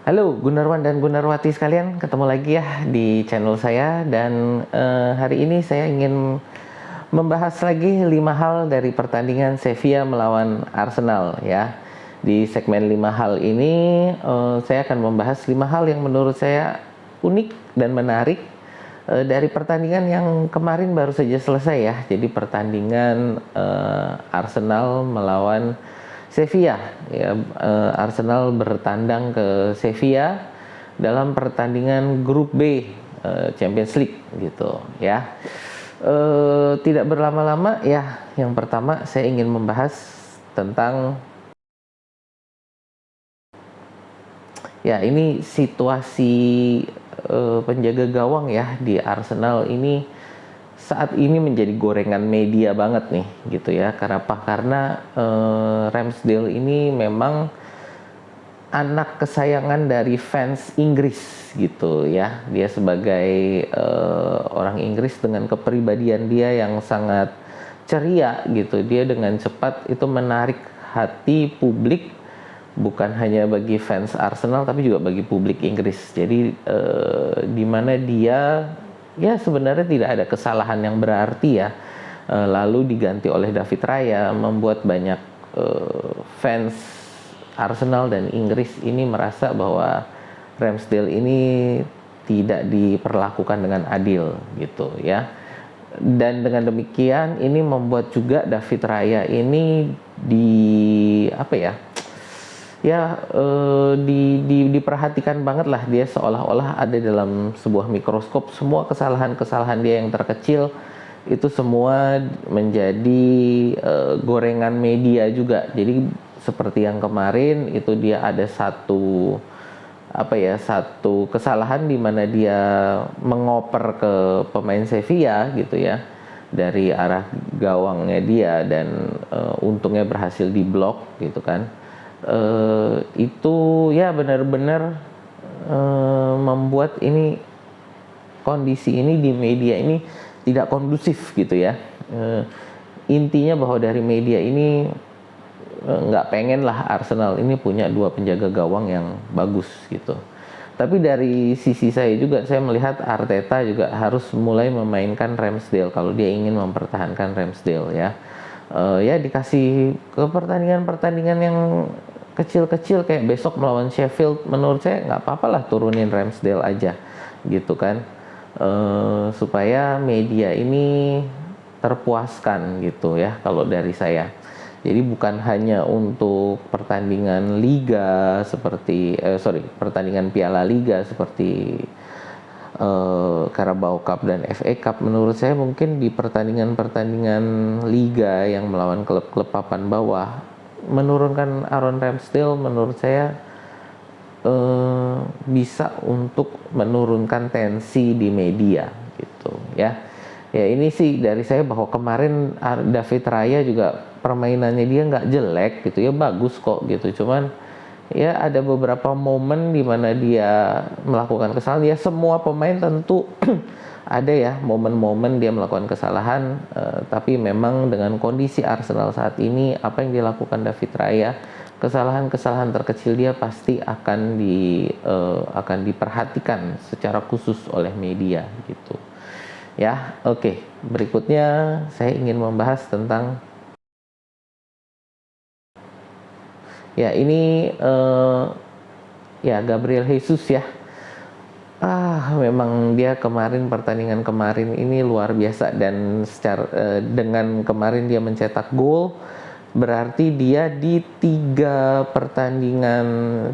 Halo Gunarwan dan Gunarwati sekalian, ketemu lagi ya di channel saya dan hari ini saya ingin membahas lagi 5 hal dari pertandingan Sevilla melawan Arsenal ya. Di segmen 5 hal ini saya akan membahas 5 hal yang menurut saya unik dan menarik dari pertandingan yang kemarin baru saja selesai ya. Jadi pertandingan Arsenal melawan Sevilla ya, Arsenal bertandang ke Sevilla dalam pertandingan grup B Champions League gitu ya. Tidak berlama-lama ya, yang pertama saya ingin membahas tentang ya ini situasi penjaga gawang ya di Arsenal ini saat ini menjadi gorengan media banget nih gitu ya. Karena Ramsdale ini memang anak kesayangan dari fans Inggris gitu ya. Dia sebagai orang Inggris dengan kepribadian dia yang sangat ceria gitu, dia dengan cepat itu menarik hati publik, bukan hanya bagi fans Arsenal tapi juga bagi publik Inggris. Jadi di mana dia ya sebenarnya tidak ada kesalahan yang berarti ya, lalu diganti oleh David Raya, membuat banyak fans Arsenal dan Inggris ini merasa bahwa Ramsdale ini tidak diperlakukan dengan adil gitu ya. Dan dengan demikian ini membuat juga David Raya ini diperhatikan banget lah. Dia seolah-olah ada dalam sebuah mikroskop, semua kesalahan-kesalahan dia yang terkecil itu semua menjadi gorengan media juga. Jadi seperti yang kemarin itu dia ada satu kesalahan di mana dia mengoper ke pemain Sevilla gitu ya dari arah gawangnya dia, dan untungnya berhasil diblok gitu kan. Itu ya benar-benar membuat ini kondisi ini di media ini tidak kondusif gitu ya. Intinya bahwa dari media ini nggak pengen lah Arsenal ini punya 2 penjaga gawang yang bagus gitu. Tapi dari sisi saya juga, saya melihat Arteta juga harus mulai memainkan Ramsdale kalau dia ingin mempertahankan Ramsdale ya. Ya dikasih ke pertandingan-pertandingan yang kecil-kecil kayak besok melawan Sheffield, menurut saya nggak apa-apa lah turunin Ramsdale aja gitu kan, supaya media ini terpuaskan gitu ya kalau dari saya. Jadi bukan hanya untuk pertandingan Liga seperti pertandingan Piala Liga seperti Carabao Cup dan FA Cup. Menurut saya mungkin di pertandingan-pertandingan Liga yang melawan klub-klub papan bawah, menurunkan Aaron Ramsdale menurut saya bisa untuk menurunkan tensi di media gitu ya. Ya ini sih dari saya, bahwa kemarin David Raya juga permainannya dia nggak jelek gitu ya, bagus kok gitu. Cuman ya ada beberapa momen di mana dia melakukan kesalahan. Ya semua pemain tentu ada ya momen-momen dia melakukan kesalahan, tapi memang dengan kondisi Arsenal saat ini, apa yang dilakukan David Raya, kesalahan-kesalahan terkecil dia pasti akan diperhatikan secara khusus oleh media gitu. Ya, oke. Berikutnya saya ingin membahas tentang ya ini ya Gabriel Jesus ya. Memang dia pertandingan kemarin ini luar biasa, dan dengan kemarin dia mencetak gol, berarti dia di 3 pertandingan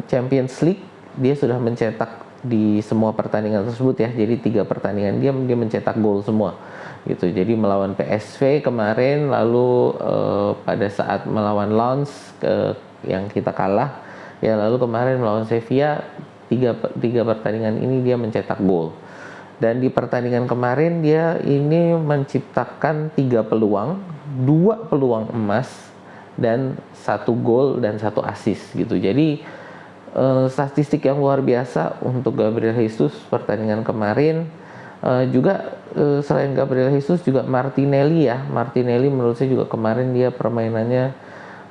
Champions League dia sudah mencetak di semua pertandingan tersebut ya. Jadi 3 pertandingan dia mencetak gol semua gitu. Jadi melawan PSV kemarin, lalu pada saat melawan Lens yang kita kalah ya, lalu kemarin melawan Sevilla, tiga pertandingan ini dia mencetak gol. Dan di pertandingan kemarin dia ini menciptakan 3 peluang, 2 peluang emas dan 1 gol dan 1 assist gitu. Jadi statistik yang luar biasa untuk Gabriel Jesus pertandingan kemarin. Juga selain Gabriel Jesus juga Martinelli menurut saya juga kemarin dia permainannya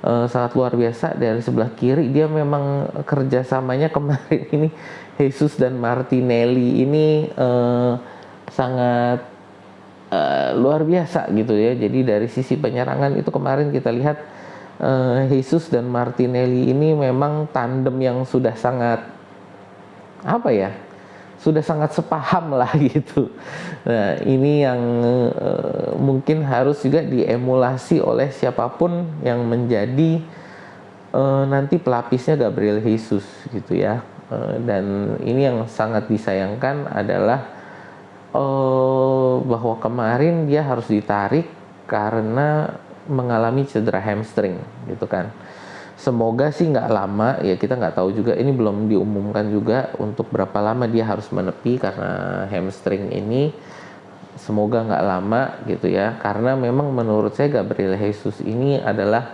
sangat luar biasa. Dari sebelah kiri dia memang kerjasamanya kemarin ini Jesus dan Martinelli ini sangat luar biasa gitu ya. Jadi dari sisi penyerangan itu kemarin kita lihat Jesus dan Martinelli ini memang tandem yang sudah sangat sudah sangat sepaham lah gitu. Nah ini yang mungkin harus juga diemulasi oleh siapapun yang menjadi nanti pelapisnya Gabriel Jesus gitu ya. Dan ini yang sangat disayangkan adalah bahwa kemarin dia harus ditarik karena mengalami cedera hamstring gitu kan. Semoga sih nggak lama ya, kita nggak tahu juga, ini belum diumumkan juga untuk berapa lama dia harus menepi karena hamstring ini. Semoga nggak lama gitu ya, karena memang menurut saya Gabriel Jesus ini adalah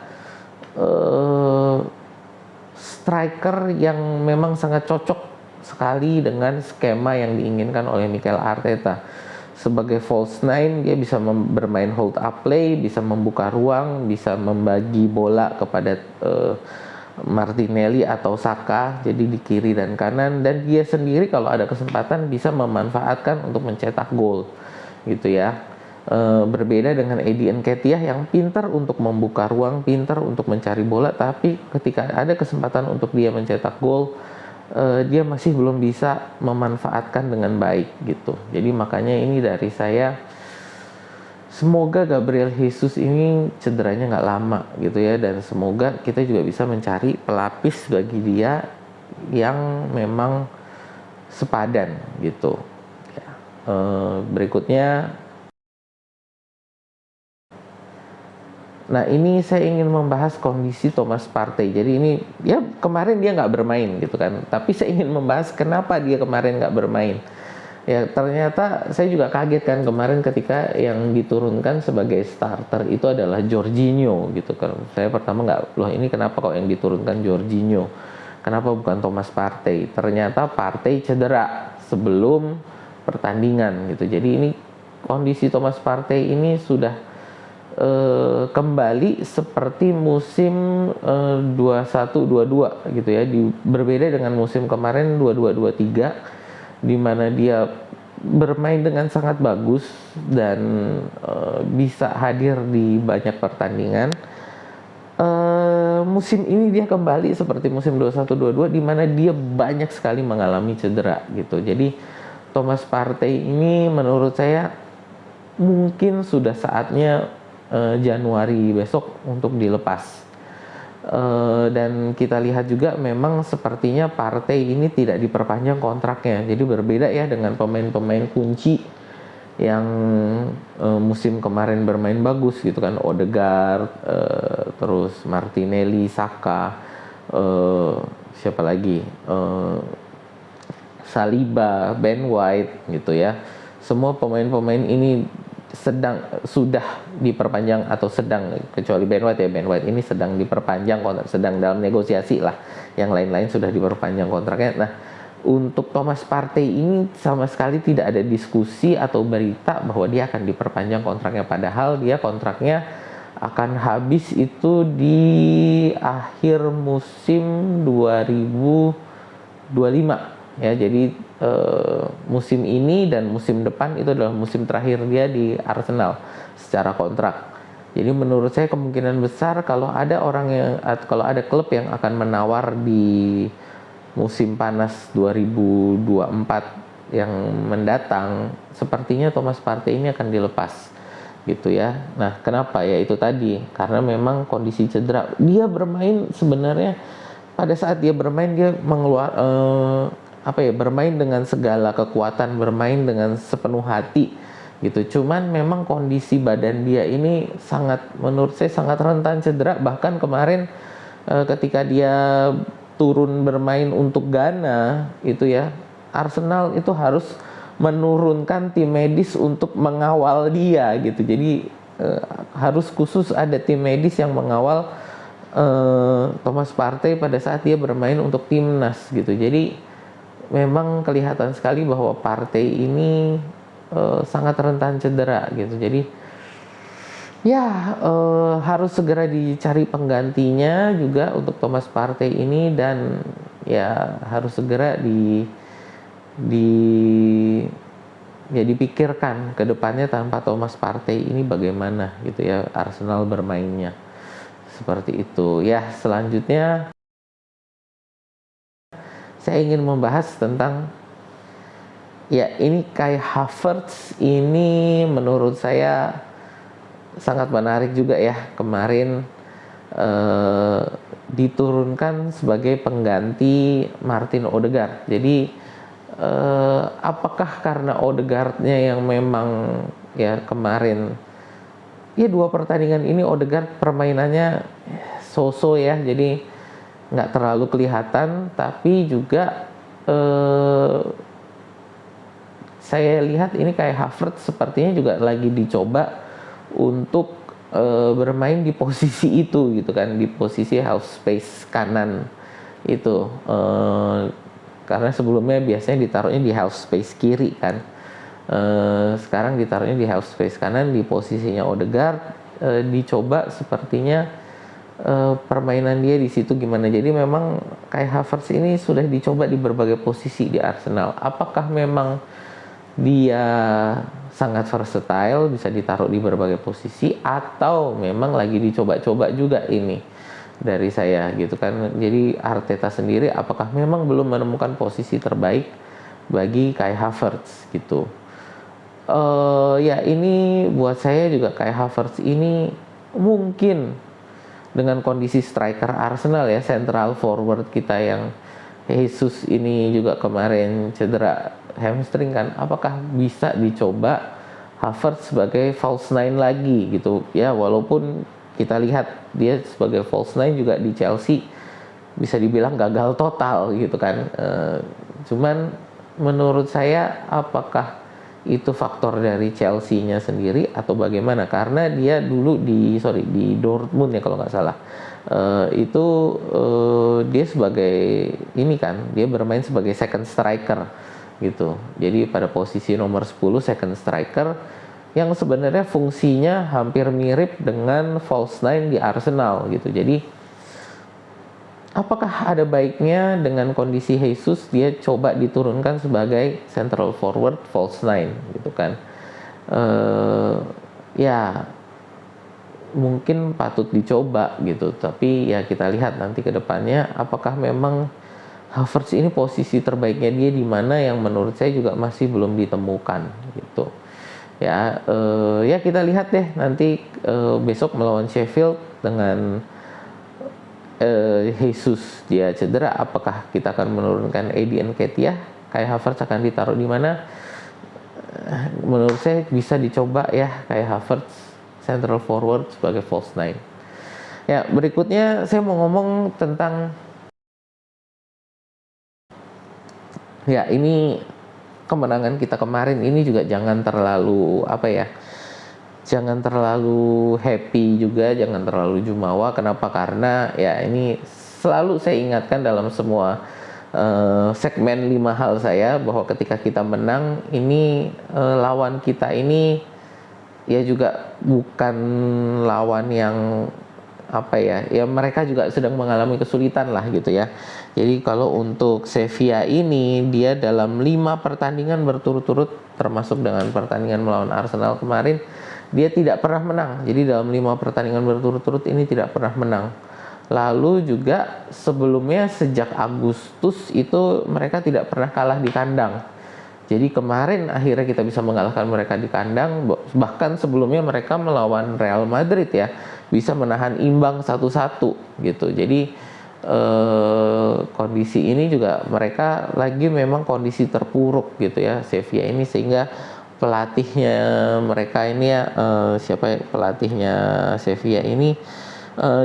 striker yang memang sangat cocok sekali dengan skema yang diinginkan oleh Mikel Arteta. Sebagai false nine dia bisa bermain hold up play, bisa membuka ruang, bisa membagi bola kepada Martinelli atau Saka, jadi di kiri dan kanan, dan dia sendiri kalau ada kesempatan bisa memanfaatkan untuk mencetak gol gitu ya. Berbeda dengan Eddie Nketiah yang pintar untuk membuka ruang, pintar untuk mencari bola, tapi ketika ada kesempatan untuk dia mencetak gol, dia masih belum bisa memanfaatkan dengan baik gitu. Jadi makanya ini dari saya, semoga Gabriel Jesus ini cederanya nggak lama gitu ya, dan semoga kita juga bisa mencari pelapis bagi dia yang memang sepadan gitu. Berikutnya, nah ini saya ingin membahas kondisi Thomas Partey. Jadi ini ya kemarin dia nggak bermain gitu kan, tapi saya ingin membahas kenapa dia kemarin nggak bermain. Ya ternyata saya juga kaget kan kemarin ketika yang diturunkan sebagai starter itu adalah Jorginho gitu kan. Saya pertama loh ini kenapa kok yang diturunkan Jorginho, kenapa bukan Thomas Partey. Ternyata Partey cedera sebelum pertandingan gitu. Jadi ini kondisi Thomas Partey ini sudah kembali seperti musim 21-22 gitu ya, berbeda dengan musim kemarin 22-23 di mana dia bermain dengan sangat bagus dan bisa hadir di banyak pertandingan. Musim ini dia kembali seperti musim 21-22 di mana dia banyak sekali mengalami cedera gitu. Jadi Thomas Partey ini menurut saya mungkin sudah saatnya Januari besok untuk dilepas. Dan kita lihat juga memang sepertinya Partey ini tidak diperpanjang kontraknya. Jadi berbeda ya dengan pemain-pemain kunci yang musim kemarin bermain bagus gitu kan, Odegaard, terus Martinelli, Saka, siapa lagi, Saliba, Ben White gitu ya. Semua pemain-pemain ini sudah diperpanjang atau sedang, kecuali Ben White ya, Ben White ini sedang diperpanjang kontrak, sedang dalam negosiasi lah. Yang lain-lain sudah diperpanjang kontraknya. Nah, untuk Thomas Partey ini sama sekali tidak ada diskusi atau berita bahwa dia akan diperpanjang kontraknya, padahal dia kontraknya akan habis itu di akhir musim 2025 ya. Jadi musim ini dan musim depan itu adalah musim terakhir dia di Arsenal secara kontrak. Jadi menurut saya kemungkinan besar kalau ada klub yang akan menawar di musim panas 2024 yang mendatang, sepertinya Thomas Partey ini akan dilepas gitu ya. Nah, kenapa? Ya itu tadi, karena memang kondisi cedera. Dia bermain sebenarnya pada saat dia bermain dia bermain dengan segala kekuatan, bermain dengan sepenuh hati gitu. Cuman memang kondisi badan dia ini menurut saya sangat rentan cedera. Bahkan kemarin ketika dia turun bermain untuk Ghana itu ya, Arsenal itu harus menurunkan tim medis untuk mengawal dia gitu. Jadi harus khusus ada tim medis yang mengawal Thomas Partey pada saat dia bermain untuk timnas gitu. Jadi memang kelihatan sekali bahwa Partey ini sangat rentan cedera gitu. Jadi Ya, harus segera dicari penggantinya juga untuk Thomas Partey ini, dan ya harus segera di ya dipikirkan ke depannya tanpa Thomas Partey ini bagaimana gitu ya Arsenal bermainnya. Seperti itu. Ya, selanjutnya saya ingin membahas tentang, ya ini Kai Havertz ini menurut saya sangat menarik juga ya. Kemarin diturunkan sebagai pengganti Martin Odegaard. Jadi apakah karena Odegaardnya yang memang ya kemarin ya 2 pertandingan ini Odegaard permainannya so-so ya, jadi nggak terlalu kelihatan, tapi juga saya lihat ini kayak Havertz sepertinya juga lagi dicoba untuk bermain di posisi itu gitu kan, di posisi half space kanan itu, karena sebelumnya biasanya ditaruhnya di half space kiri kan, sekarang ditaruhnya di half space kanan di posisinya Odegaard. Dicoba sepertinya permainan dia di situ gimana. Jadi memang kayak Havertz ini sudah dicoba di berbagai posisi di Arsenal. Apakah memang dia sangat versatile, bisa ditaruh di berbagai posisi, atau memang lagi dicoba-coba juga ini dari saya gitu kan. Jadi Arteta sendiri apakah memang belum menemukan posisi terbaik bagi Kai Havertz gitu. Ya ini buat saya juga Kai Havertz ini mungkin dengan kondisi striker Arsenal ya, central forward kita yang Jesus ini juga kemarin cedera hamstring kan, apakah bisa dicoba Havertz sebagai false nine lagi gitu ya, walaupun kita lihat dia sebagai false nine juga di Chelsea bisa dibilang gagal total gitu kan. Cuman menurut saya apakah itu faktor dari Chelsea-nya sendiri atau bagaimana, karena dia dulu di Dortmund ya kalau nggak salah, itu dia sebagai ini kan, dia bermain sebagai second striker gitu. Jadi pada posisi nomor 10 second striker, yang sebenarnya fungsinya hampir mirip dengan false nine di Arsenal gitu. Jadi apakah ada baiknya dengan kondisi Jesus dia coba diturunkan sebagai central forward false nine gitu kan. Ya mungkin patut dicoba gitu, tapi ya kita lihat nanti ke depannya apakah memang Havertz ini posisi terbaiknya dia di mana, yang menurut saya juga masih belum ditemukan gitu. Ya ya kita lihat deh nanti besok melawan Sheffield dengan Jesus dia cedera, apakah kita akan menurunkan Eddie Nketiah, kayak Havertz akan ditaruh di mana. Menurut saya bisa dicoba ya kayak Havertz central forward sebagai false nine. Ya berikutnya saya mau ngomong tentang, ya ini kemenangan kita kemarin ini juga jangan terlalu jangan terlalu happy juga, jangan terlalu jumawa. Kenapa? Karena ya ini selalu saya ingatkan dalam semua segmen 5 hal saya, bahwa ketika kita menang ini lawan kita ini ya juga bukan lawan yang ya mereka juga sedang mengalami kesulitan lah gitu ya. Jadi kalau untuk Sevilla ini, dia dalam 5 pertandingan berturut-turut termasuk dengan pertandingan melawan Arsenal kemarin, dia tidak pernah menang. Jadi dalam 5 pertandingan berturut-turut ini tidak pernah menang. Lalu juga sebelumnya sejak Agustus itu mereka tidak pernah kalah di kandang. Jadi kemarin akhirnya kita bisa mengalahkan mereka di kandang. Bahkan sebelumnya mereka melawan Real Madrid ya bisa menahan imbang 1-1 gitu. Jadi kondisi ini juga mereka lagi memang kondisi terpuruk gitu ya Sevilla ini, sehingga pelatihnya mereka ini ya siapa ya, pelatihnya Sevilla ini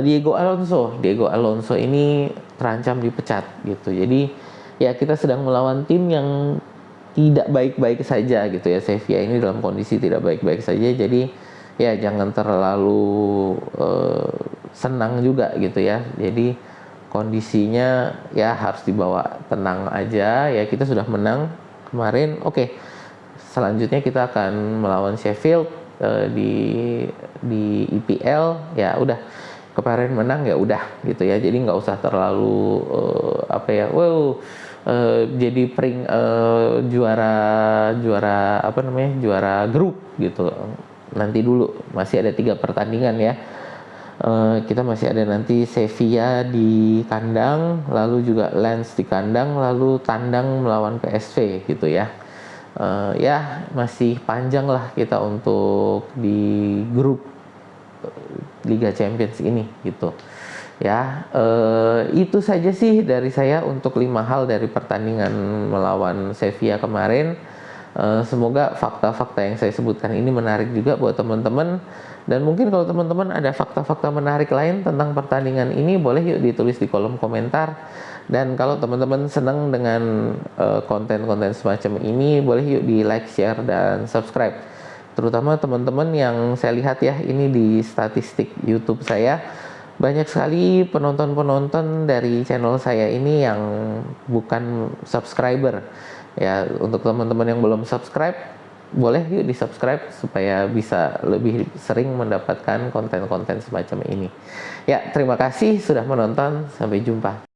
Diego Alonso ini terancam dipecat gitu. Jadi ya kita sedang melawan tim yang tidak baik-baik saja gitu ya. Sevilla ini dalam kondisi tidak baik-baik saja. Jadi ya jangan terlalu senang juga gitu ya. Jadi kondisinya ya harus dibawa tenang aja. Ya kita sudah menang kemarin. Oke. Selanjutnya kita akan melawan Sheffield. di IPL, ya udah kemarin menang ya udah gitu ya. Jadi nggak usah terlalu jadi juara apa namanya, juara grup gitu. Nanti dulu masih ada 3 pertandingan ya. Kita masih ada nanti Sevilla di kandang, lalu juga Lens di kandang, lalu tandang melawan PSV gitu ya. Ya masih panjang lah kita untuk di grup Liga Champions ini gitu. Ya, itu saja sih dari saya untuk 5 hal dari pertandingan melawan Sevilla kemarin. Semoga fakta-fakta yang saya sebutkan ini menarik juga buat teman-teman. Dan mungkin kalau teman-teman ada fakta-fakta menarik lain tentang pertandingan ini, boleh yuk ditulis di kolom komentar. Dan kalau teman-teman senang dengan konten-konten semacam ini, boleh yuk di like, share, dan subscribe. Terutama teman-teman yang saya lihat ya, ini di statistik YouTube saya, banyak sekali penonton-penonton dari channel saya ini yang bukan subscriber. Ya, untuk teman-teman yang belum subscribe, boleh yuk di subscribe supaya bisa lebih sering mendapatkan konten-konten semacam ini. Ya, terima kasih sudah menonton. Sampai jumpa.